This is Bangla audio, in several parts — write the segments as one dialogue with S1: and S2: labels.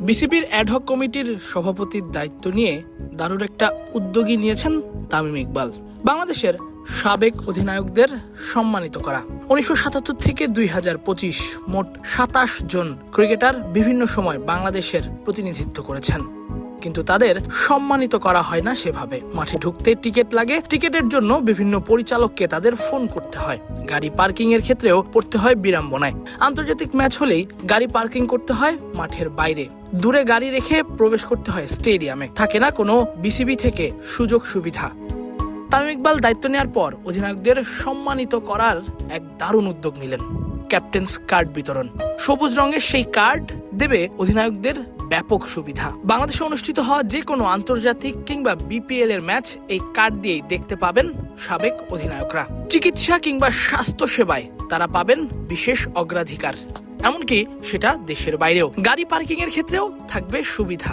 S1: বিসিবির অ্যাডহক কমিটির সভাপতির দায়িত্ব নিয়ে দারুণ একটা উদ্যোগী নিয়েছেন তামিম ইকবাল। বাংলাদেশের সাবেক অধিনায়কদের সম্মানিত করা। 1977 থেকে 2025 মোট 27 জন ক্রিকেটার বিভিন্ন সময় বাংলাদেশের প্রতিনিধিত্ব করেছেন, কিন্তু তাদের সম্মানিত করা হয় না সেভাবে। মাঠে ঢুকতে টিকিট লাগে, টিকিটের জন্য বিভিন্ন পরিচালককে তাদের ফোন করতে হয়। গাড়ি পার্কিং এর ক্ষেত্রেও পড়তে হয় বিড়ম্বনায়। আন্তর্জাতিক ম্যাচ হলেই গাড়ি পার্কিং করতে হয় মাঠের বাইরে, দূরে গাড়ি রেখে প্রবেশ করতে হয় স্টেডিয়ামে। থাকে না কোনো বিসিবি থেকে সুযোগ সুবিধা। তামিম ইকবাল দায়িত্ব নেওয়ার পর অধিনায়কদের সম্মানিত করার এক দারুণ উদ্যোগ নিলেন। ক্যাপ্টেন্স কার্ড বিতরণ। সবুজ রঙের সেই কার্ড দেবে অধিনায়কদের ব্যাপক সুবিধা। বাংলাদেশে অনুষ্ঠিত হওয়া যে কোনো আন্তর্জাতিক কিংবা বিপিএল এর ম্যাচ এই কার্ড দিয়েই দেখতে পাবেন সাবেক অধিনায়করা। চিকিৎসা কিংবা স্বাস্থ্য সেবায় তারা পাবেন বিশেষ অগ্রাধিকার, এমনকি সেটা দেশের বাইরেও। গাড়ি পার্কিং এর ক্ষেত্রেও থাকবে সুবিধা।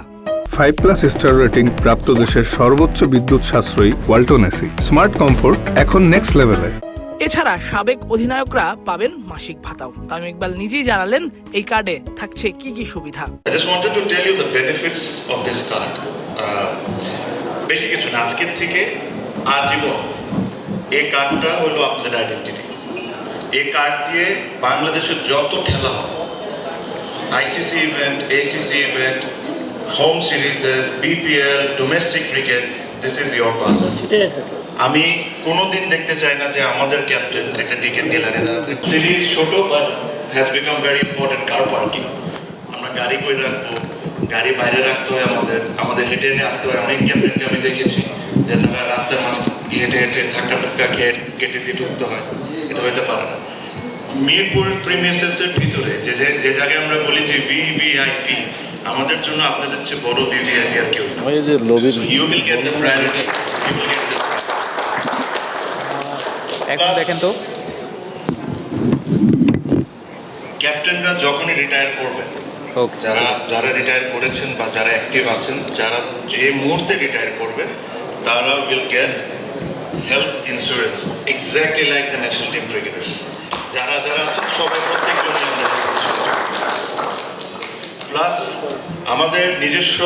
S2: 5+ স্টার রেটিং প্রাপ্ত দেশের সর্বোচ্চ বিদ্যুৎ সাশ্রয়ী ওয়ালটন এসি। স্মার্ট কমফোর্ট এখন নেক্সট লেভেলে।
S1: এছাড়া সাবেক অধিনায়করা পাবেন মাসিক ভাতাও। তামিম ইকবাল নিজেই জানালেন এই কার্ডে থাকছে কি কি সুবিধা।
S3: I just wanted to tell you the benefits of this card. বেশি কিছু না, আজকের থেকে আজীবন এই কার্ডটা হলো আপনাদের আইডেন্টিটি। এই কার্ড দিয়ে বাংলাদেশের যত খেলা হয়, ICC event, ACC event, home series, BPL, domestic cricket, this is your pass. আমি কোনোদিন দেখতে চাই না যে আমাদের ক্যাপ্টেন একটা টিকিট নিয়ে লাইনে দাঁড়াতে। সিরিজ ছোট but has become very important car parking. আমরা গাড়ি করে রাখবো, গাড়ি বাইরে রাখতে হয়, আমাদের হেঁটে হেঁটে আসতে হয়। অনেক ক্যাপ্টেনকে আমি দেখেছি যে তারা রাস্তার মাঝ হেঁটে হেঁটে ধাক্কা টাক্কা খেয়ে কেটে দিয়ে ঢুকতে হয়, এটা হইতে পারে না। মিরপুর প্রিমিয়ার্সের ভিতরে যে জায়গায় আমরা বলি যে ভিভিআইপি, আমাদের জন্য আপনাদের চেয়ে বড় ভিভিআইপি আর কেউ না। You will get the priority, you will get the.
S4: এখন দেখেন তো
S3: ক্যাপ্টেনরা যখনই রিটায়ার করবেন, যারা রিটায়ার করেছেন বা যারা অ্যাক্টিভ আছেন, যারা যে মুহূর্তে রিটায়ার করবেন, তারা will get health insurance exactly like the national team cricketers. যারা আছেন সবাই প্রত্যেকজনই আমরা প্লাস আমাদের নিজস্ব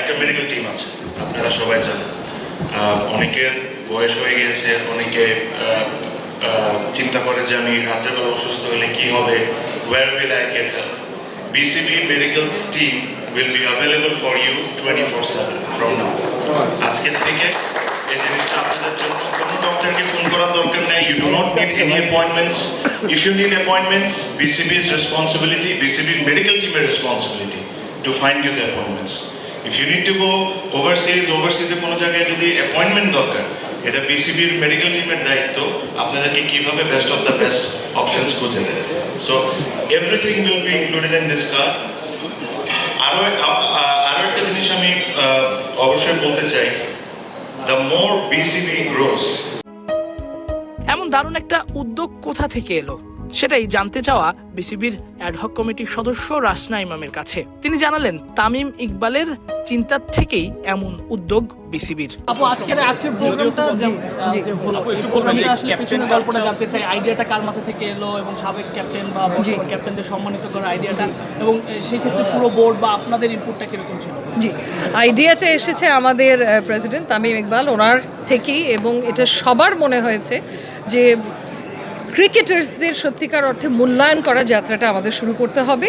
S3: একটা মেডিকেল টিম আছে, আপনারা সবাই জানেন। অনেকের বয়স হয়ে গিয়েছে, অনেকে চিন্তা করে যে আমি রাত্রেবেলা অসুস্থ হলে কি হবে, where will I get help? BCB Medical's team will be available for you 24/7 from now. আজকের থেকে এই জিনিসটা আপনাদের জন্য কোনো ডক্টরকে ফোন করার দরকার নেই। You do not need any appointments. If you need appointments, BCB's responsibility, BCB medical team's responsibility to find you the appointments. If you need to go overseas কোনো জায়গায় যদি অ্যাপয়েন্টমেন্ট দরকার, এটা বিসিবির মেডিকেল টিমের দায়িত্ব আপনাদেরকে কিভাবে best of the best options খুঁজে দেয়। So everything will be included in this card. আরও একটা জিনিস আমি অবশ্যই বলতে চাই, দ্য মোর বিসিবি গ্রোস।
S1: এমন দারুণ একটা উদ্যোগ কোথা থেকে এলো সেটাই জানতে চাওয়া বিসিবির অ্যাডহক কমিটির সদস্য রাসনা ইমামের কাছে। তিনি জানালেন তামিম ইকবালের চিন্তার থেকেই এমন উদ্যোগ বিসিবির।
S5: আপু আজকের প্রোগ্রামটা যে হলো, এই প্রোগ্রামটা আসলে পেছনের গল্পটা জানতে চাই। আইডিয়াটা কার মাথা থেকে এলো এবং সাবেক ক্যাপ্টেন বা বর্তমান ক্যাপ্টেনদের সম্মানিত করার আইডিয়াটা, এবং সেই ক্ষেত্রে পুরো বোর্ড বা আপনাদের ইনপুটটা কিরকম ছিল?
S6: জি, আইডিয়াটা এসেছে আমাদের প্রেসিডেন্ট তামিম ইকবাল ওনার থেকেই, এবং এটা সবার মনে হয়েছে যে ক্রিকেটার্সদের সত্যিকার অর্থে মূল্যায়ন করা যাত্রাটা আমাদের শুরু করতে হবে,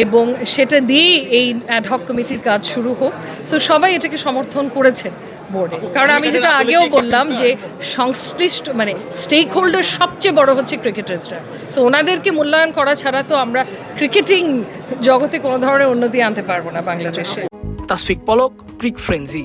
S6: এবং সেটা দিয়েই এই অ্যাডহক কমিটির কাজ শুরু হোক। সো সবাই এটাকে সমর্থন করেছেন বোর্ডে, কারণ আমি যেটা আগেও বললাম যে সংশ্লিষ্ট মানে স্টেক হোল্ডার সবচেয়ে বড় হচ্ছে ক্রিকেটার্সরা। সো ওনাদেরকে মূল্যায়ন করা ছাড়া তো আমরা ক্রিকেটিং জগতে কোনো ধরনের উন্নতি আনতে পারবো না বাংলাদেশে।
S1: তাসফিক পলক, ক্রিক ফ্রেঞ্জি।